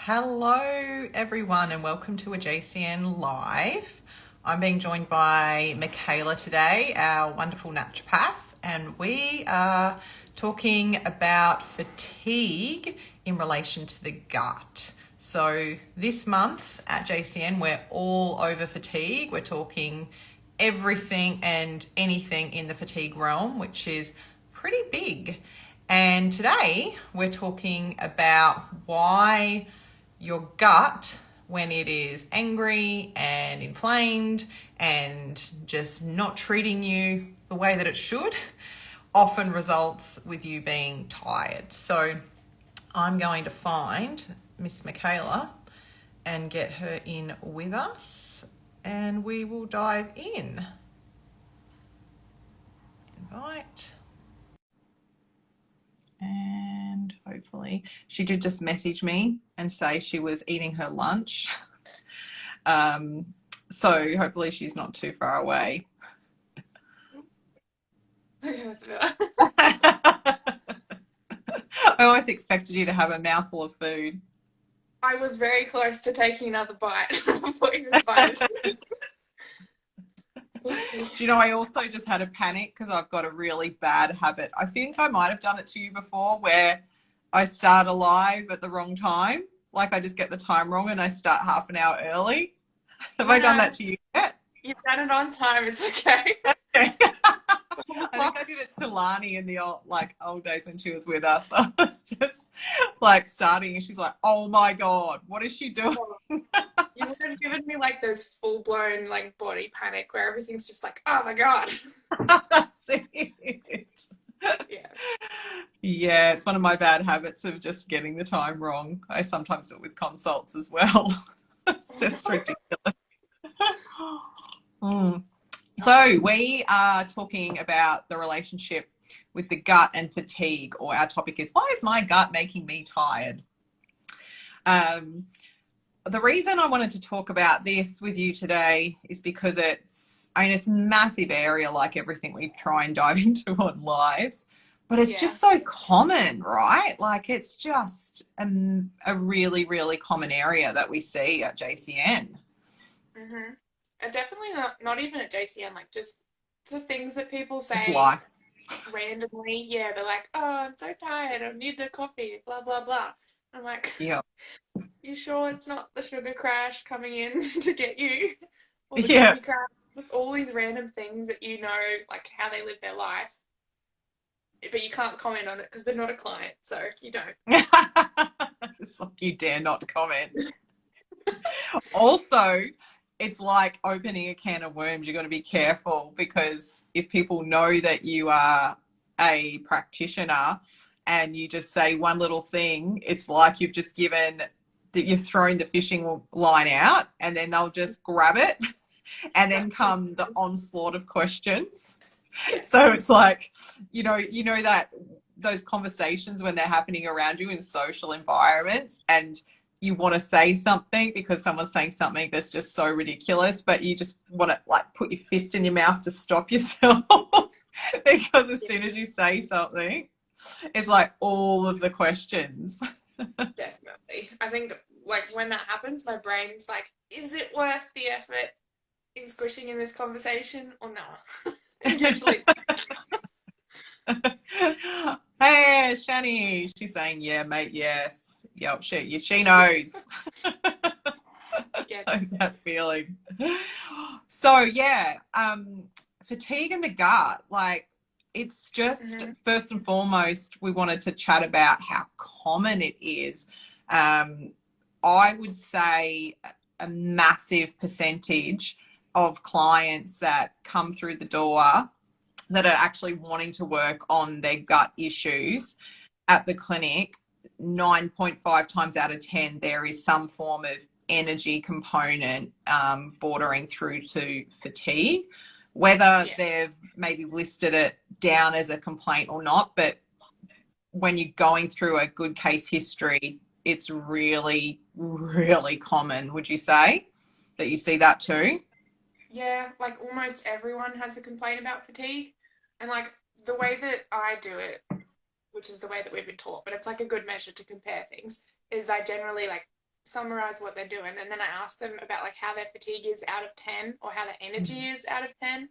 Hello, everyone, and welcome to a JCN Live. I'm being joined by Mickayla today, our wonderful naturopath, and we are talking about fatigue in relation to the gut. So, this month at JCN, we're all over fatigue. We're talking everything and anything in the fatigue realm, which is pretty big. And today, we're talking about why your gut, when it is angry and inflamed and just not treating you the way that it should, often results with you being tired. So I'm going to find Miss Mickayla and get her in with us, and we will dive in. Invite. And hopefully she did just message me and say she was eating her lunch. So hopefully she's not too far away. Okay, that's better. I always expected you to have a mouthful of food. I was very close to taking another bite before you invited me. Do you know, I also just had a panic because I've got a really bad habit. I think I might have done it to you before where I start a live at the wrong time. Like I just get the time wrong and I start half an hour early. Have I done that to you yet? You've done it on time. It's okay. I think I did it to Lani in the old days when she was with us. I was just like starting and she's like, "Oh my God, what is she doing?" You would have given me like those full-blown like body panic where everything's just like, oh my God. That's it. Yeah. Yeah, it's one of my bad habits of just getting the time wrong. I sometimes do it with consults as well. It's just ridiculous. So we are talking about the relationship with the gut and fatigue, or our topic is, why is my gut making me tired? The reason I wanted to talk about this with you today is because it's a massive area, like everything we try and dive into on lives, but it's just so common, right? Like it's just a really, really common area that we see at JCN. Mm-hmm. Definitely not even at JCN, like just the things that people Just say life. randomly. Yeah, they're like, oh, I'm so tired. I need the coffee, blah, blah, blah. I'm like, Yeah. you sure it's not the sugar crash coming in to get you? Or the Yeah. coffee crash? It's all these random things that you know, like how they live their life, but you can't comment on it because they're not a client, so you don't. It's like you dare not comment. Also, it's like opening a can of worms. You've got to be careful because if people know that you are a practitioner and you just say one little thing, it's like you've just you've thrown the fishing line out and then they'll just grab it and then come the onslaught of questions. Yes. So it's like, that those conversations when they're happening around you in social environments and you want to say something because someone's saying something that's just so ridiculous, but you just want to like put your fist in your mouth to stop yourself because as soon as you say something, it's like all of the questions. Definitely. I think like when that happens, my brain's like, is it worth the effort in squishing in this conversation or not? And usually, Hey, Shani. She's saying, yeah, mate, yes. Yep, she knows. yeah, Knows that feeling. So yeah, fatigue in the gut, like it's just first and foremost, we wanted to chat about how common it is. I would say a massive percentage of clients that come through the door that are actually wanting to work on their gut issues at the clinic, 9.5 times out of 10, there is some form of energy component bordering through to fatigue, whether they've maybe listed it down as a complaint or not. But when you're going through a good case history, it's really, really common. Would you say that you see that too? yeah, like almost everyone has a complaint about fatigue. And like the way that I do it, which is the way that we've been taught, but it's like a good measure to compare things, is I generally like summarize what they're doing, and then I ask them about like how their fatigue is out of 10 or how their energy is out of 10.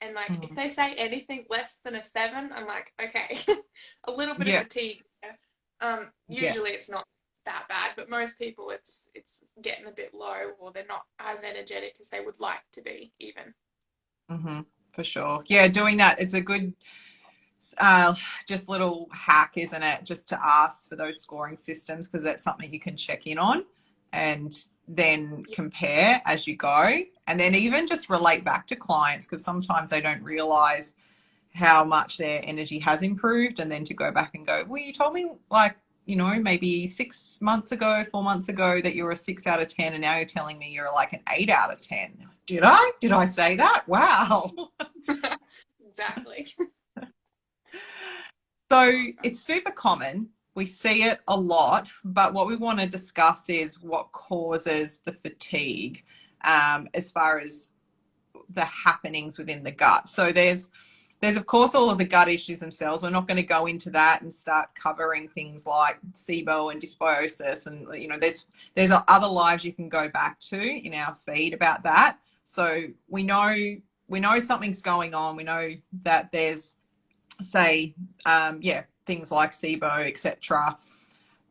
And like if Mm. they say anything less than a 7, I'm like, okay, a little bit of Yeah. fatigue. Yeah. Usually it's not that bad, but most people it's getting a bit low, or they're not as energetic as they would like to be even. Hmm. For sure. Yeah, doing that, it's a good just little hack, isn't it? Just to ask for those scoring systems, because that's something you can check in on and then Yeah. compare as you go. And then even just relate back to clients, because sometimes they don't realize how much their energy has improved. And then to go back and go, well, you told me like, maybe 6 months ago, 4 months ago that you were a 6 out of 10, and now you're telling me you're like an 8 out of 10. Did I? Did I say that? Wow. Exactly. So it's super common. We see it a lot, but what we want to discuss is what causes the fatigue, as far as the happenings within the gut. So there's of course all of the gut issues themselves. We're not going to go into that and start covering things like SIBO and dysbiosis, and there's other lives you can go back to in our feed about that. So we know something's going on. We know that there's, say, things like SIBO, etc.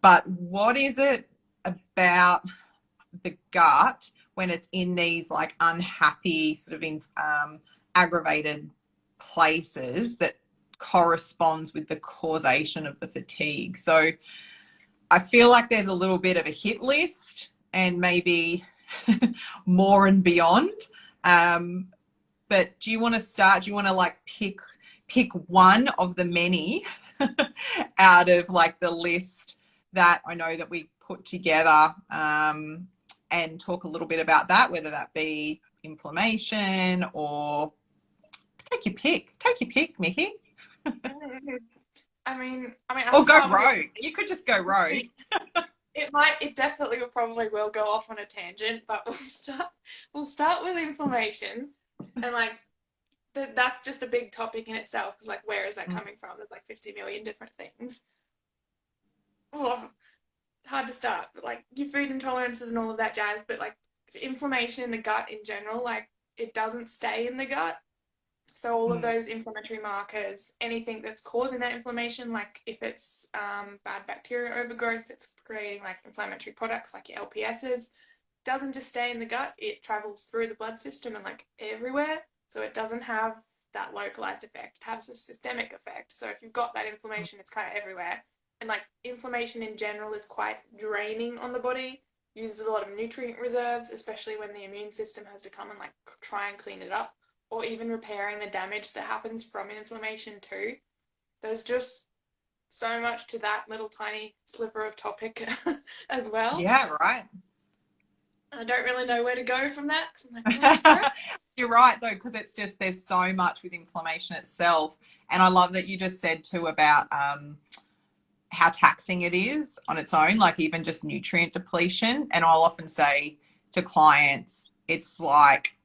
But what is it about the gut when it's in these like unhappy sort of aggravated places that corresponds with the causation of the fatigue? So I feel like there's a little bit of a hit list and maybe more and beyond. But do you want to start? Do you want to like pick one of the many out of like the list that I know that we put together, and talk a little bit about that, whether that be inflammation or take your pick, Mickey. I'll Or go start with rogue. You could just go rogue. it definitely will probably will go off on a tangent, but we'll start with inflammation. And like that's just a big topic in itself, because like where is that coming from? There's like 50 million different things. Oh, hard to start, but like your food intolerances and all of that jazz, but like inflammation in the gut in general, like it doesn't stay in the gut. So all of those inflammatory markers, anything that's causing that inflammation, like if it's bad bacteria overgrowth, it's creating like inflammatory products like your LPSs, doesn't just stay in the gut, it travels through the blood system and like everywhere. So it doesn't have that localized effect. It has a systemic effect. So if you've got that inflammation, it's kind of everywhere. And like inflammation in general is quite draining on the body, uses a lot of nutrient reserves, especially when the immune system has to come and like try and clean it up, or even repairing the damage that happens from inflammation too. There's just so much to that little tiny sliver of topic as well. Yeah, right. I don't really know where to go from that, because I'm like, oh, You're right though, because it's just there's so much with inflammation itself. And I love that you just said too about how taxing it is on its own, like even just nutrient depletion. And I'll often say to clients, it's like,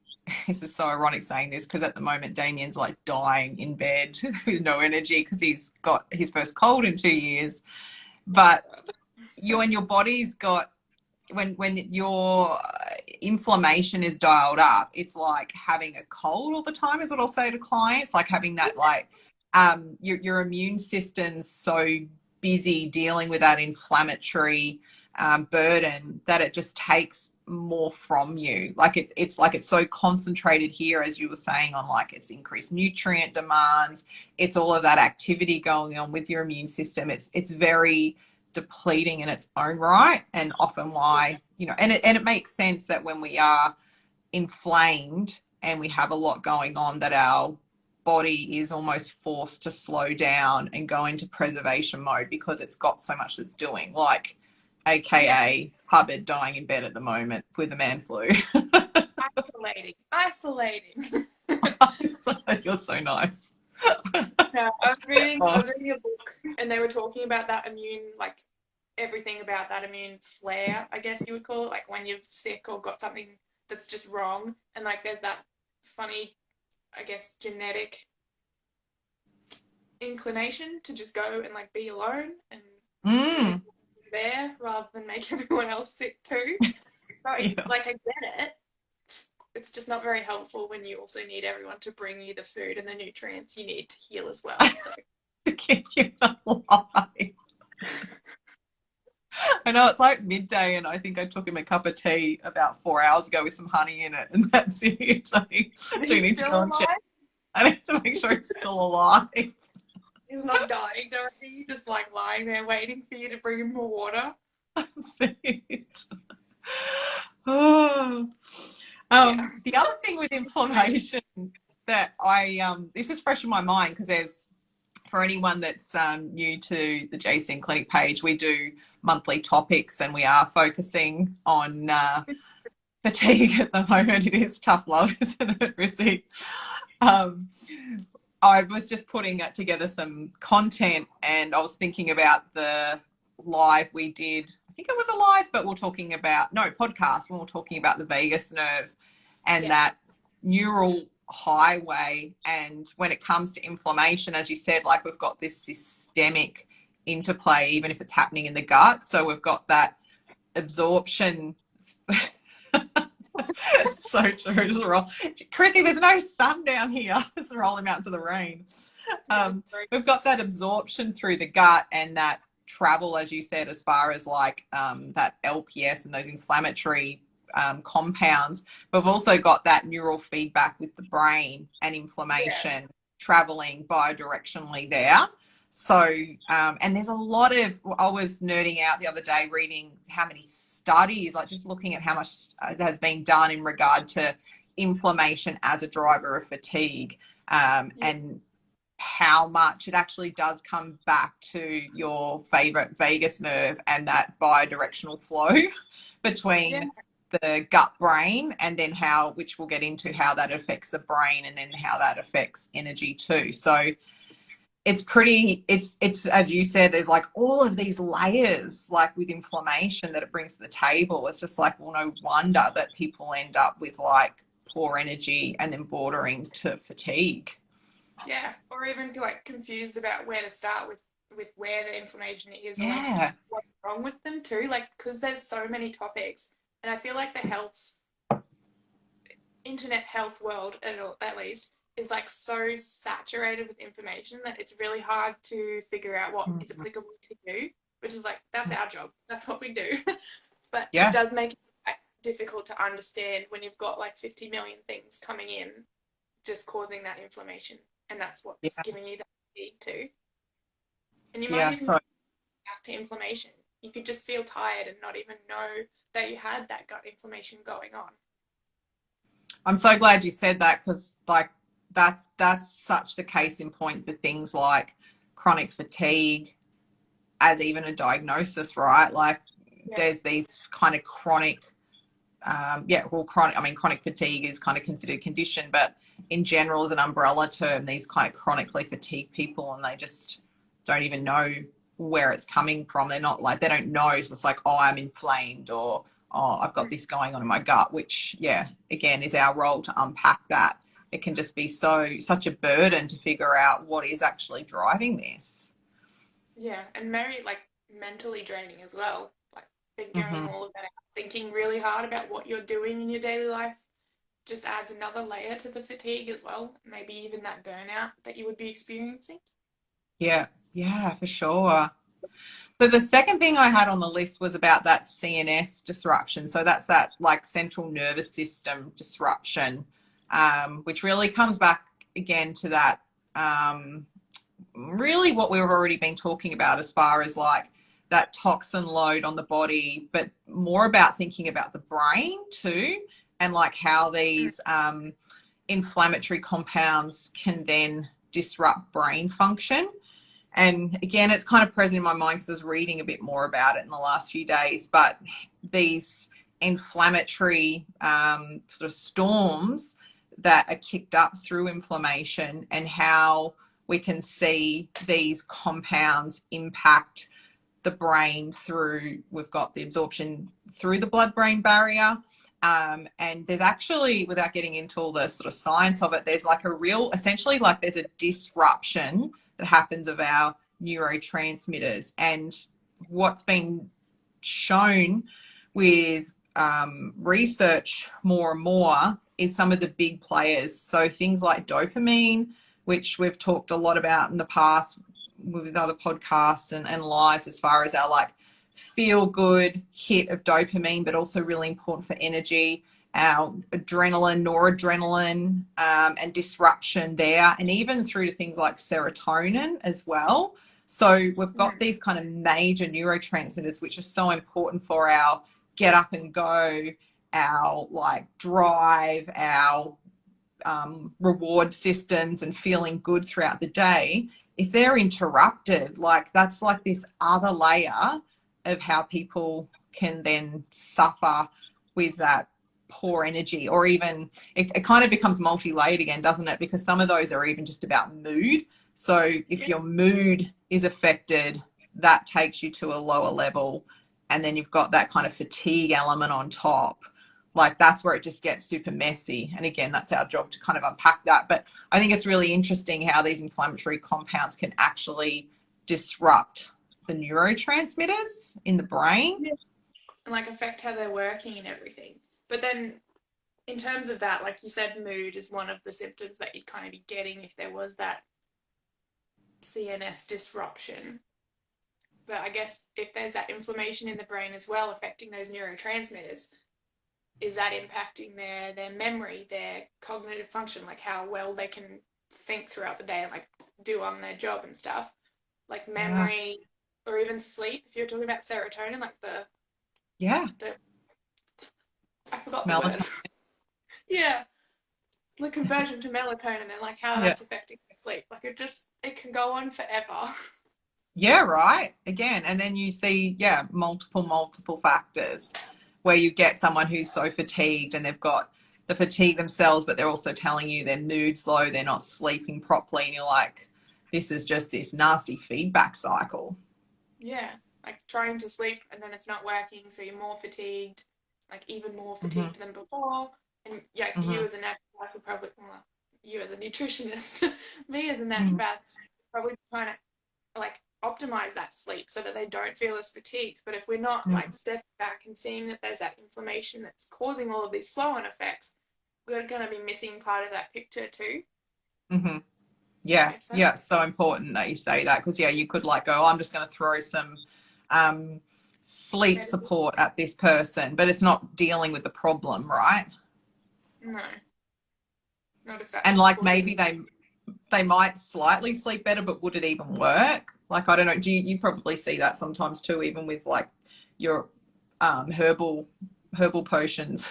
this is so ironic saying this, because at the moment Damien's like dying in bed with no energy because he's got his first cold in 2 years. But your body's got, when your inflammation is dialed up, it's like having a cold all the time, is what I'll say to clients. Like having that, like, your immune system's so busy dealing with that inflammatory burden that it just takes more from you. Like it's like it's so concentrated here, as you were saying, on like it's increased nutrient demands. It's all of that activity going on with your immune system. It's very depleting in its own right, and often why, and it makes sense that when we are inflamed and we have a lot going on, that our body is almost forced to slow down and go into preservation mode, because it's got so much that's doing, like aka Hubbard dying in bed at the moment with the man flu. Isolating. You're so nice. Yeah, I was reading a book, and they were talking about that immune, like everything about that immune flare, I guess you would call it, like when you're sick or got something that's just wrong, and like there's that funny, I guess, genetic inclination to just go and like be alone and there rather than make everyone else sick too. So, Yeah. like, I get it. It's just not very helpful when you also need everyone to bring you the food and the nutrients you need to heal as well. So To keep you alive. I know it's like midday, and I think I took him a cup of tea about 4 hours ago with some honey in it, and that's it. I do need to still go and check. alive? I need to make sure he's still alive. He's not dying, Dorothy. Just like lying there waiting for you to bring him more water. That's it. Oh. Yeah. The other thing with inflammation that this is fresh in my mind because there's, for anyone that's new to the JCN Clinic page, we do monthly topics and we are focusing on fatigue at the moment. It is tough love, isn't it, Rissy? I was just putting together some content and I was thinking about the live we did. I think it was a live, but we're talking about, no, podcast, when we're talking about the vagus nerve and that neural highway. And when it comes to inflammation, as you said, like we've got this systemic interplay, even if it's happening in the gut. So we've got that absorption. It's so true. Just roll. Chrissy, there's no sun down here. Just roll him out into the rain. We've got that absorption through the gut and that travel, as you said, as far as like that LPS and those inflammatory compounds. But we've also got that neural feedback with the brain and inflammation traveling bidirectionally there. So, and there's a lot of, I was nerding out the other day reading how many studies, like just looking at how much has been done in regard to inflammation as a driver of fatigue, and how much it actually does come back to your favorite vagus nerve and that bidirectional flow between the gut brain, and then which we'll get into how that affects the brain and then how that affects energy too. So it's as you said, there's like all of these layers, like with inflammation that it brings to the table. It's just like, well, no wonder that people end up with like poor energy and then bordering to fatigue. Yeah, or even like confused about where to start with where the inflammation is, Yeah. and like what's wrong with them too. Like, because there's so many topics, and I feel like the internet health world at least is like so saturated with information that it's really hard to figure out what is applicable to you, which is like, that's our job. That's what we do. But it does make it quite difficult to understand when you've got like 50 million things coming in, just causing that inflammation. And that's what's giving you that fatigue too. And you might even back to inflammation. You could just feel tired and not even know that you had that gut inflammation going on. I'm so glad you said that, because like that's such the case in point for things like chronic fatigue as even a diagnosis, right? Like there's these kind of chronic, chronic fatigue is kind of considered a condition, but in general as an umbrella term, these kind of chronically fatigued people, and they just don't even know where it's coming from. They're not like, they don't know. It's just like, oh, I'm inflamed, or oh, I've got this going on in my gut, which, again, is our role to unpack that. It can just be such a burden to figure out what is actually driving this. Yeah, and very like mentally draining as well. Like figuring all of that out, thinking really hard about what you're doing in your daily life just adds another layer to the fatigue as well. Maybe even that burnout that you would be experiencing. Yeah, for sure. So the second thing I had on the list was about that CNS disruption. So that's that like central nervous system disruption, which really comes back again to that, really what we've already been talking about as far as like that toxin load on the body, but more about thinking about the brain too, and like how these inflammatory compounds can then disrupt brain function. And again, it's kind of present in my mind because I was reading a bit more about it in the last few days, but these inflammatory sort of storms that are kicked up through inflammation, and how we can see these compounds impact the brain through, we've got the absorption through the blood-brain barrier. And there's actually, without getting into all the sort of science of it, there's like a real, essentially like there's a disruption that happens of our neurotransmitters. And what's been shown with research more and more is some of the big players. So things like dopamine, which we've talked a lot about in the past with other podcasts and lives, as far as our like feel good hit of dopamine, but also really important for energy, our adrenaline, noradrenaline, and disruption there, and even through to things like serotonin as well. So we've got these kind of major neurotransmitters which are so important for our get up and go, our like drive, our reward systems, and feeling good throughout the day. If they're interrupted, like that's like this other layer of how people can then suffer with that poor energy, or even it kind of becomes multi-layered again, doesn't it? Because some of those are even just about mood. So if your mood is affected, that takes you to a lower level, and then you've got that kind of fatigue element on top. Like that's where it just gets super messy. And again, that's our job to kind of unpack that. But I think it's really interesting how these inflammatory compounds can actually disrupt the neurotransmitters in the brain. And like affect how they're working and everything. But then in terms of that, like you said, mood is one of the symptoms that you'd kind of be getting if there was that CNS disruption. But I guess if there's that inflammation in the brain as well affecting those neurotransmitters, is that impacting their memory, their cognitive function, like how well they can think throughout the day and like do on their job and stuff, like memory or even sleep? If you're talking about serotonin, like the I forgot the word. The conversion to melatonin and like how that's affecting their sleep. Like it can go on forever. Yeah, right. Again, and then you see, multiple factors where you get someone who's so fatigued and they've got the fatigue themselves, but they're also telling you their mood's low, they're not sleeping properly, and you're like, this is just this nasty feedback cycle. Yeah, like trying to sleep and then it's not working, so you're more fatigued, like even more fatigued than before. And you as a naturopath would probably, well, you as a nutritionist, me as a naturopath, probably trying to like optimize that sleep so that they don't feel as fatigued. But if we're not like stepping back and seeing that there's that inflammation that's causing all of these flow-on effects, we're going to be missing part of that picture too. Yeah, so important that you say that, because you could like go, I'm just going to throw some sleep support at this person, but it's not dealing with the problem, right? No, not if that's and like maybe they might slightly sleep better, but would it even work? Like, I don't know. You probably see that sometimes too, even with like your herbal potions,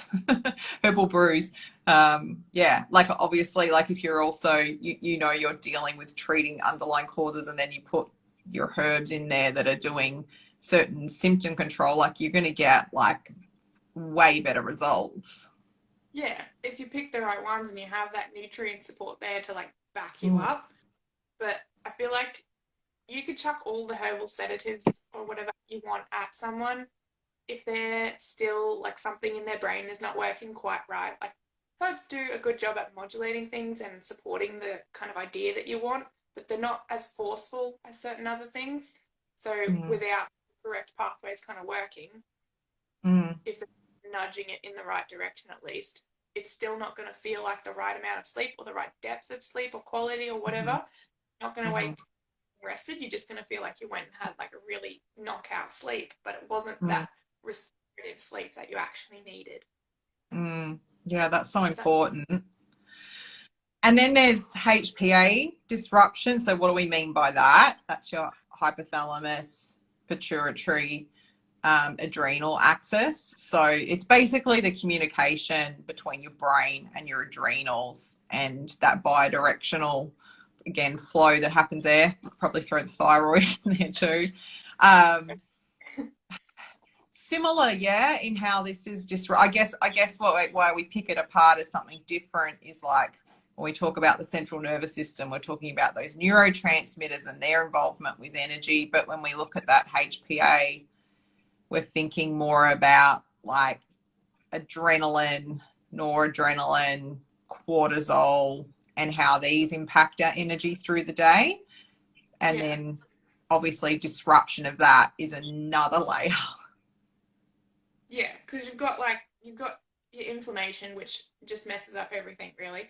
herbal brews. Like obviously, like if you're also, you're dealing with treating underlying causes, and then you put your herbs in there that are doing certain symptom control, like you're going to get like way better results. Yeah, if you pick the right ones and you have that nutrient support there to like back you up. But I feel like you could chuck all the herbal sedatives or whatever you want at someone if they're still like something in their brain is not working quite right. Like herbs do a good job at modulating things and supporting the kind of idea that you want, but they're not as forceful as certain other things. So without the correct pathways kind of working, if they're nudging it in the right direction at least, it's still not going to feel like the right amount of sleep or the right depth of sleep or quality or whatever. You're not going to wake rested. You're just going to feel like you went and had like a really knockout sleep, but it wasn't that restorative sleep that you actually needed. Yeah, that's so important. And then there's HPA disruption. So what do we mean by that? That's your hypothalamus, pituitary, adrenal axis. So it's basically the communication between your brain and your adrenals, and that bidirectional, again, flow that happens there. Probably throw the thyroid in there too. Similar, in how this is just, I guess why we pick it apart as something different is like when we talk about the central nervous system, we're talking about those neurotransmitters and their involvement with energy. But when we look at that HPA, we're thinking more about like adrenaline, noradrenaline, cortisol, and how these impact our energy through the day. And then obviously disruption of that is another layer. because you've got your inflammation, which just messes up everything really,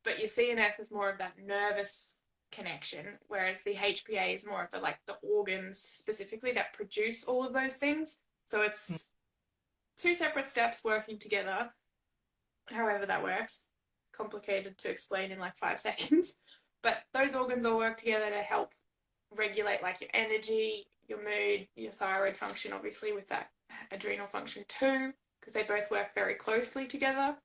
but your CNS is more of that nervous connection, whereas the HPA is more of the organs specifically that produce all of those things. So it's two separate steps working together. However that works, complicated to explain in like 5 seconds, but those organs all work together to help regulate like your energy, your mood, your thyroid function, obviously with that adrenal function too, because they both work very closely together.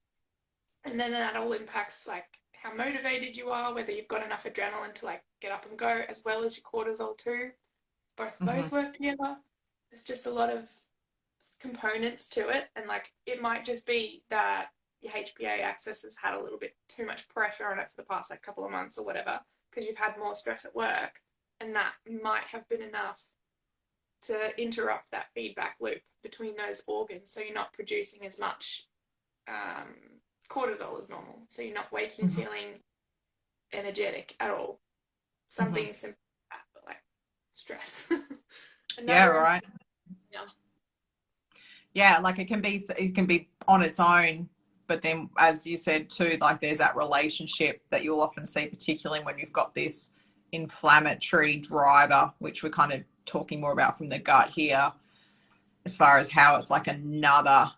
And then that all impacts like how motivated you are, whether you've got enough adrenaline to like get up and go, as well as your cortisol too. Both of those work together. There's just a lot of components to it, and like it might just be that your HPA axis has had a little bit too much pressure on it for the past like couple of months or whatever, because you've had more stress at work, and that might have been enough to interrupt that feedback loop between those organs, so you're not producing as much cortisol as normal, so you're not waking feeling energetic at all. Something simple like that, but like stress. Yeah, right. Yeah. Yeah, like it can be on its own, but then as you said too, like there's that relationship that you'll often see, particularly when you've got this inflammatory driver, which we're kind of talking more about from the gut here, as far as how it's like another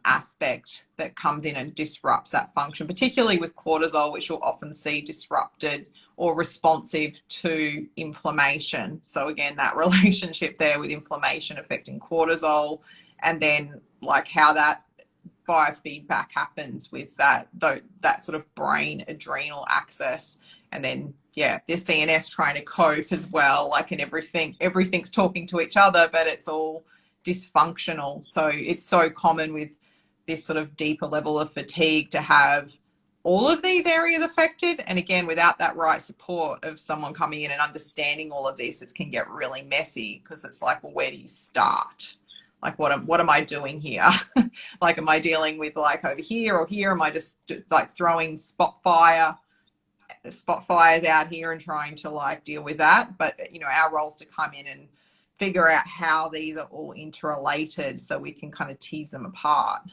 aspect that comes in and disrupts that function, particularly with cortisol, which you'll often see disrupted or responsive to inflammation. So again, that relationship there with inflammation affecting cortisol, and then like how that biofeedback happens with that sort of brain adrenal axis, and then the CNS trying to cope as well, like, and everything's talking to each other, but it's all dysfunctional. So it's so common with this sort of deeper level of fatigue to have all of these areas affected, and again, without that right support of someone coming in and understanding all of this, it can get really messy, because it's like, well, where do you start? Like, what am I doing here? Like, am I dealing with like over here or here? Am I just like throwing spot fires out here and trying to like deal with that? But our role is to come in and figure out how these are all interrelated, so we can kind of tease them apart.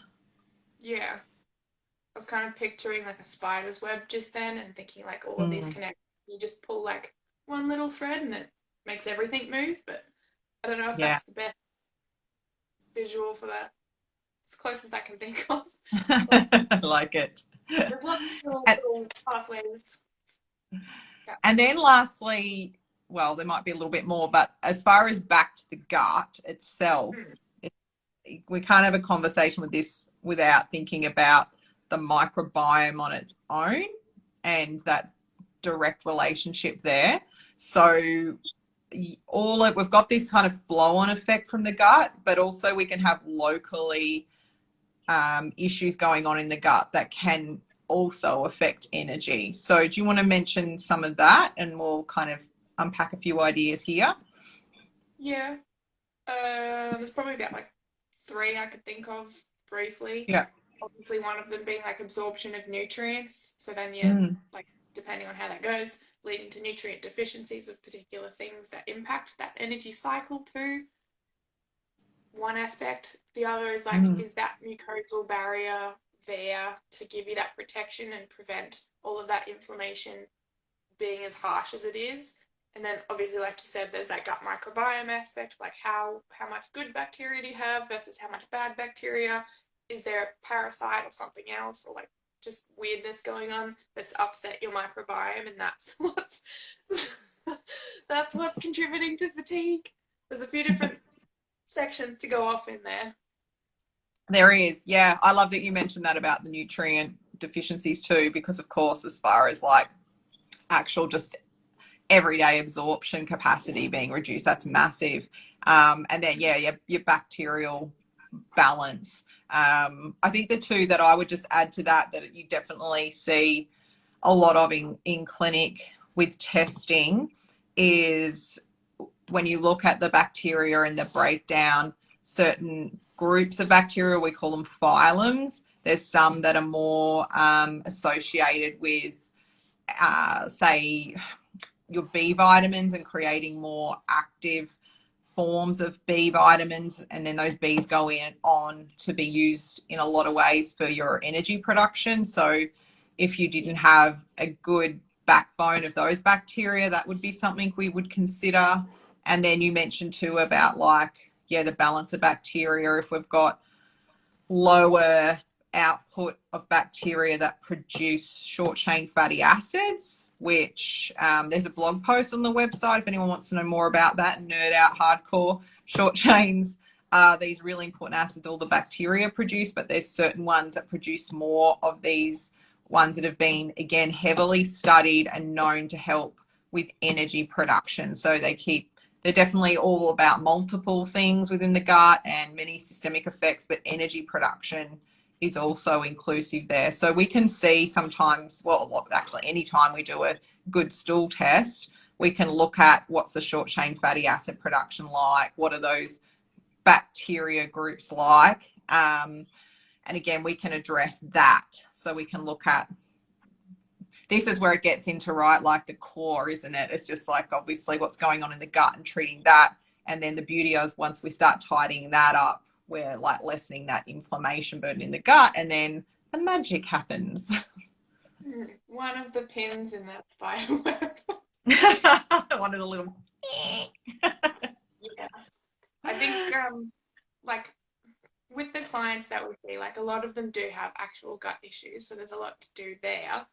Yeah, I was kind of picturing like a spider's web just then, and thinking like all of these connect. You just pull like one little thread and it makes everything move. But I don't know if that's the best visual for that. It's close as I can think of. I like it. There's lots of little pathways. Yeah. And then lastly, well, there might be a little bit more, but as far as back to the gut itself, we can't have a conversation with this without thinking about the microbiome on its own and that direct relationship there. So we've got this kind of flow-on effect from the gut, but also we can have locally issues going on in the gut that can also affect energy. So do you want to mention some of that, and we'll kind of unpack a few ideas here? Yeah. There's probably about like 3 I could think of briefly. Yeah. Obviously one of them being like absorption of nutrients. So then you like, depending on how that goes, leading to nutrient deficiencies of particular things that impact that energy cycle too. One aspect. The other is like, is that mucosal barrier there to give you that protection and prevent all of that inflammation being as harsh as it is? And then obviously, like you said, there's that gut microbiome aspect, like how much good bacteria do you have versus how much bad bacteria? Is there a parasite or something else, or like just weirdness going on that's upset your microbiome, and that's what's contributing to fatigue? There's a few different sections to go off in there. There is, yeah. I love that you mentioned that about the nutrient deficiencies too, because of course, as far as like actual just everyday absorption capacity being reduced, that's massive. And then your bacterial balance. I think the two that I would just add to that you definitely see a lot of in clinic with testing is when you look at the bacteria and the breakdown, certain groups of bacteria, we call them phylums. There's some that are more associated with, say, your B vitamins and creating more active forms of B vitamins, and then those Bs go in on to be used in a lot of ways for your energy production. So if you didn't have a good backbone of those bacteria, that would be something we would consider. And then you mentioned too about like, yeah, the balance of bacteria. If we've got lower output of bacteria that produce short chain fatty acids, which there's a blog post on the website if anyone wants to know more about that, nerd out hardcore. Short chains are these really important acids all the bacteria produce, but there's certain ones that produce more of these ones that have been, again, heavily studied and known to help with energy production. So they're definitely all about multiple things within the gut and many systemic effects, but energy production is also inclusive there. So we can see sometimes, well, actually anytime we do a good stool test, we can look at what's the short chain fatty acid production like, what are those bacteria groups like, and again, we can address that. So we can look at, this is where it gets into, right, like the core, isn't it? It's just like obviously what's going on in the gut and treating that. And then the beauty is once we start tidying that up, we're like lessening that inflammation burden in the gut, and then the magic happens. One of the pins in that spider web. One of the little. Yeah. I think like with the clients that we see, like a lot of them do have actual gut issues, so there's a lot to do there.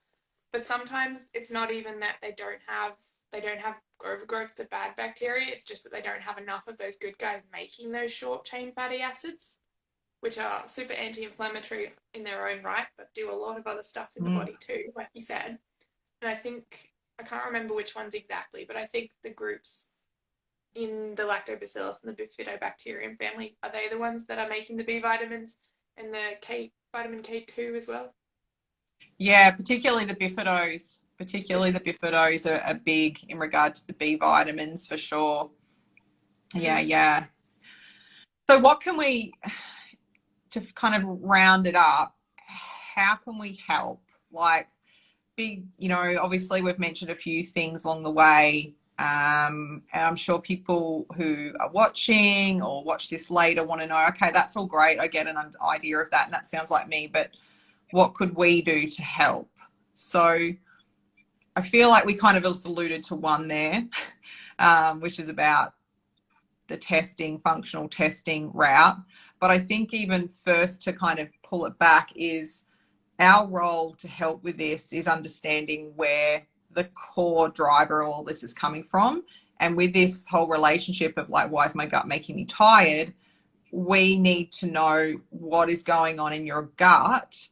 But sometimes it's not even that they don't have overgrowth of bad bacteria, it's just that they don't have enough of those good guys making those short chain fatty acids, which are super anti-inflammatory in their own right, but do a lot of other stuff in the body too, like you said. And I think, I can't remember which ones exactly, but I think the groups in the lactobacillus and the bifidobacterium family, are they the ones that are making the B vitamins and the vitamin K2 as well? Yeah, particularly the bifidos. Are big in regard to the B vitamins for sure. Yeah. So what can we, to kind of round it up, how can we help? Like, obviously we've mentioned a few things along the way. And I'm sure people who are watching or watch this later want to know, okay, that's all great. I get an idea of that, and that sounds like me, but what could we do to help? So I feel like we kind of just alluded to one there, which is about the functional testing route. But I think even first to kind of pull it back is our role to help with this is understanding where the core driver of all this is coming from. And with this whole relationship of like, why is my gut making me tired? We need to know what is going on in your gut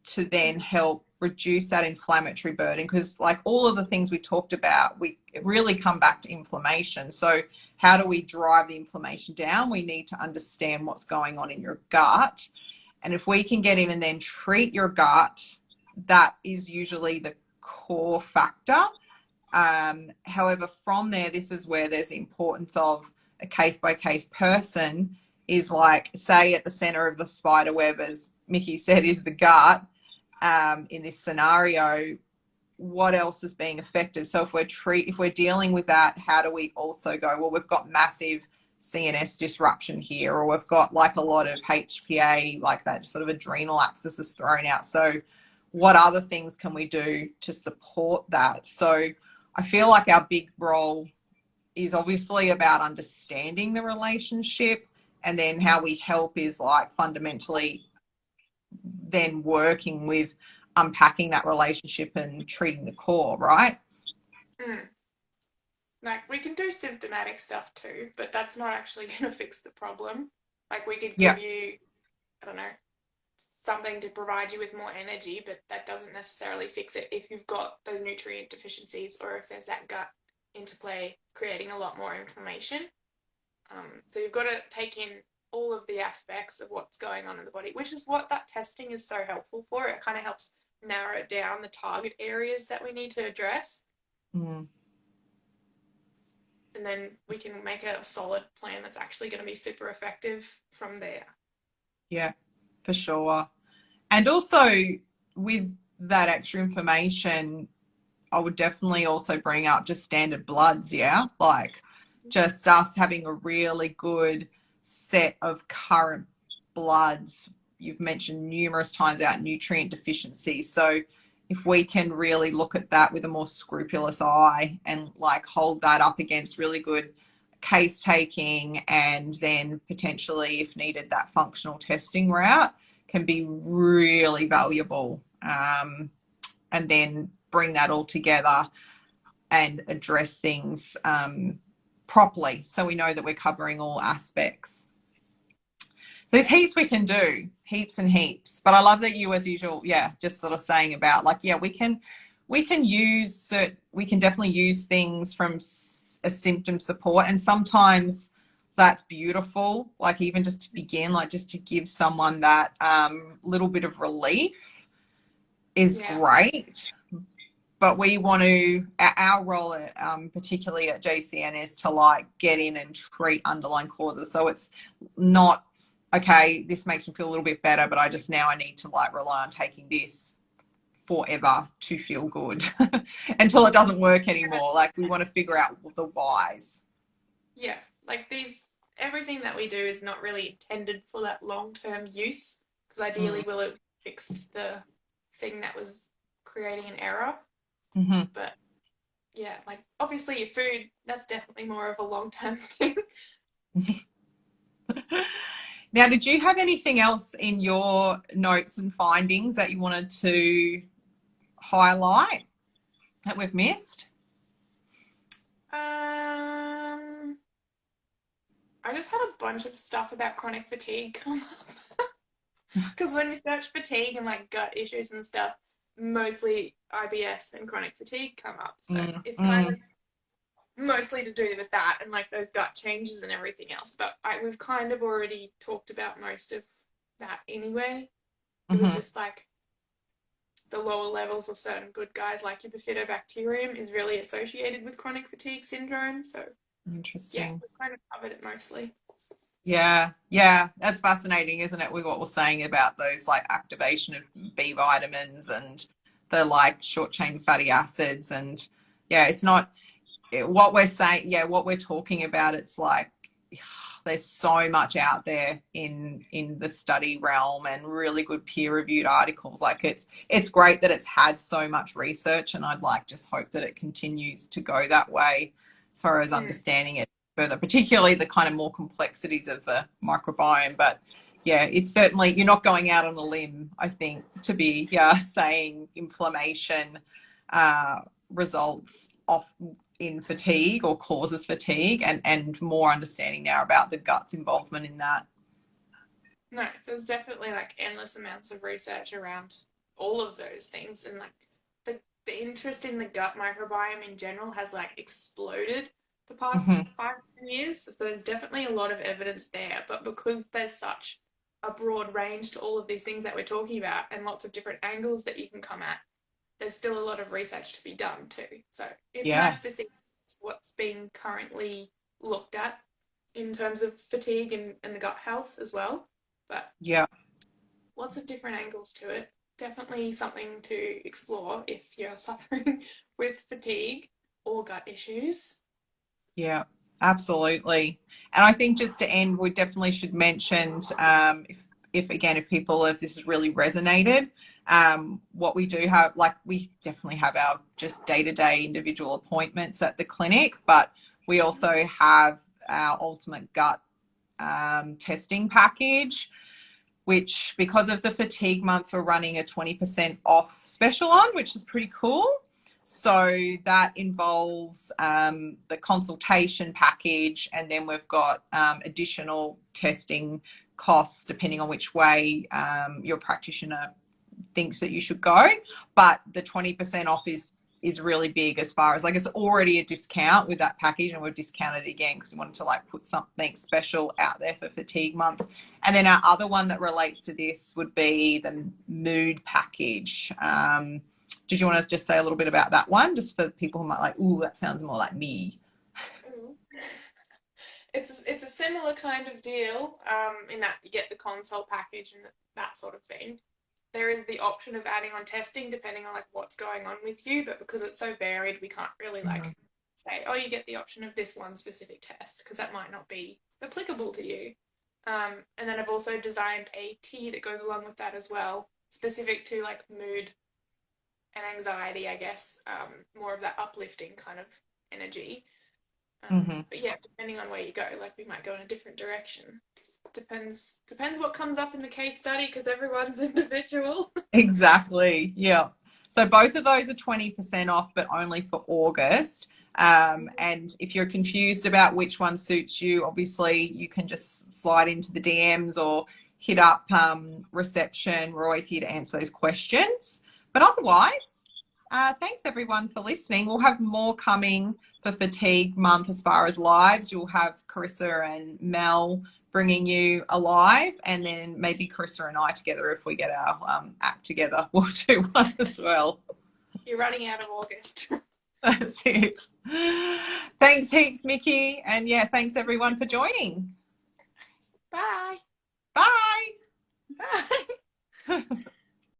to then help reduce that inflammatory burden, because like all of the things we talked about, it really come back to inflammation. So how do we drive the inflammation down? We need to understand what's going on in your gut. And if we can get in and then treat your gut, that is usually the core factor. However, from there, this is where there's the importance of a case-by-case person is like, say at the center of the spider web, as Mickey said, is the gut. In this scenario, what else is being affected? So if we're dealing with that, how do we also go, well, we've got massive CNS disruption here, or we've got like a lot of HPA, like that sort of adrenal axis is thrown out. So what other things can we do to support that? So I feel like our big role is obviously about understanding the relationship, and then how we help is like fundamentally then working with unpacking that relationship and treating the core, right? Like we can do symptomatic stuff too, but that's not actually going to fix the problem. Like we could give you, I don't know, something to provide you with more energy, but that doesn't necessarily fix it if you've got those nutrient deficiencies, or if there's that gut interplay creating a lot more inflammation. So you've got to take in all of the aspects of what's going on in the body, which is what that testing is so helpful for. It kind of helps narrow down the target areas that we need to address. And then we can make a solid plan that's actually going to be super effective from there. Yeah, for sure. And also with that extra information, I would definitely also bring up just standard bloods. Yeah. Like just us having a really good set of current bloods. You've mentioned numerous times about nutrient deficiency. So if we can really look at that with a more scrupulous eye and like hold that up against really good case taking, and then potentially, if needed, that functional testing route can be really valuable. And then bring that all together and address things properly, so we know that we're covering all aspects. So there's heaps we can do, heaps and heaps. But I love that you, as usual, just sort of saying about like, we can definitely use things from a symptom support, and sometimes that's beautiful. Like even just to begin, like just to give someone that little bit of relief is great. But we want to, our role, particularly at JCN, is to like get in and treat underlying causes. So it's not, okay, this makes me feel a little bit better, but I need to like rely on taking this forever to feel good until it doesn't work anymore. Like we want to figure out the whys. Yeah, like everything that we do is not really intended for that long-term use, because ideally we'll have fixed the thing that was creating an error. Mm-hmm. But yeah, like obviously your food, that's definitely more of a long-term thing. Now, did you have anything else in your notes and findings that you wanted to highlight that we've missed? I just had a bunch of stuff about chronic fatigue come up. Because when you search fatigue and like gut issues and stuff, mostly IBS and chronic fatigue come up. So it's kind of mostly to do with that and like those gut changes and everything else. But we've kind of already talked about most of that anyway. It was just like the lower levels of certain good guys like your bifidobacterium is really associated with chronic fatigue syndrome. So interesting. Yeah, we've kind of covered it mostly. Yeah, that's fascinating, isn't it? With what we're saying about those like activation of B vitamins and the like short chain fatty acids, and it's not what we're saying. What we're talking about. It's like there's so much out there in the study realm and really good peer reviewed articles. Like it's great that it's had so much research, and I'd like just hope that it continues to go that way as far as understanding it further, particularly the kind of more complexities of the microbiome. But it's certainly, you're not going out on a limb, I think, to be saying inflammation results off in fatigue or causes fatigue, and more understanding now about the gut's involvement in that. No, there's definitely like endless amounts of research around all of those things, and like the interest in the gut microbiome in general has like exploded the past 5 years. So there's definitely a lot of evidence there, but because there's such a broad range to all of these things that we're talking about and lots of different angles that you can come at, there's still a lot of research to be done too. So it's nice to see what's being currently looked at in terms of fatigue and the gut health as well. But lots of different angles to it. Definitely something to explore if you're suffering with fatigue or gut issues. Yeah, absolutely. And I think just to end, we definitely should mention, if people, if this has really resonated, what we do have, like we definitely have our just day-to-day individual appointments at the clinic, but we also have our ultimate gut testing package, which, because of the fatigue month, we're running a 20% off special on, which is pretty cool. So that involves the consultation package, and then we've got additional testing costs depending on which way your practitioner thinks that you should go. But the 20% off is really big, as far as like it's already a discount with that package, and we've discounted it again because we wanted to like put something special out there for fatigue month. And then our other one that relates to this would be the mood package. Did you want to just say a little bit about that one, just for people who might like, ooh, that sounds more like me? It's a similar kind of deal in that you get the consult package and that sort of thing. There is the option of adding on testing depending on like what's going on with you, but because it's so varied, we can't really like say, oh, you get the option of this one specific test because that might not be applicable to you. And then I've also designed a tea that goes along with that as well, specific to like mood and anxiety, I guess, more of that uplifting kind of energy. But yeah, depending on where you go, like we might go in a different direction. Depends what comes up in the case study because everyone's individual. Exactly. Yeah. So both of those are 20% off, but only for August. And if you're confused about which one suits you, obviously you can just slide into the DMs or hit up reception. We're always here to answer those questions. But otherwise, thanks everyone for listening. We'll have more coming for Fatigue Month as far as lives. You'll have Carissa and Mel bringing you alive, and then maybe Carissa and I together if we get our act together. We'll do one as well. You're running out of August. That's it. Thanks heaps, Mickey. And yeah, thanks everyone for joining. Bye. Bye. Bye.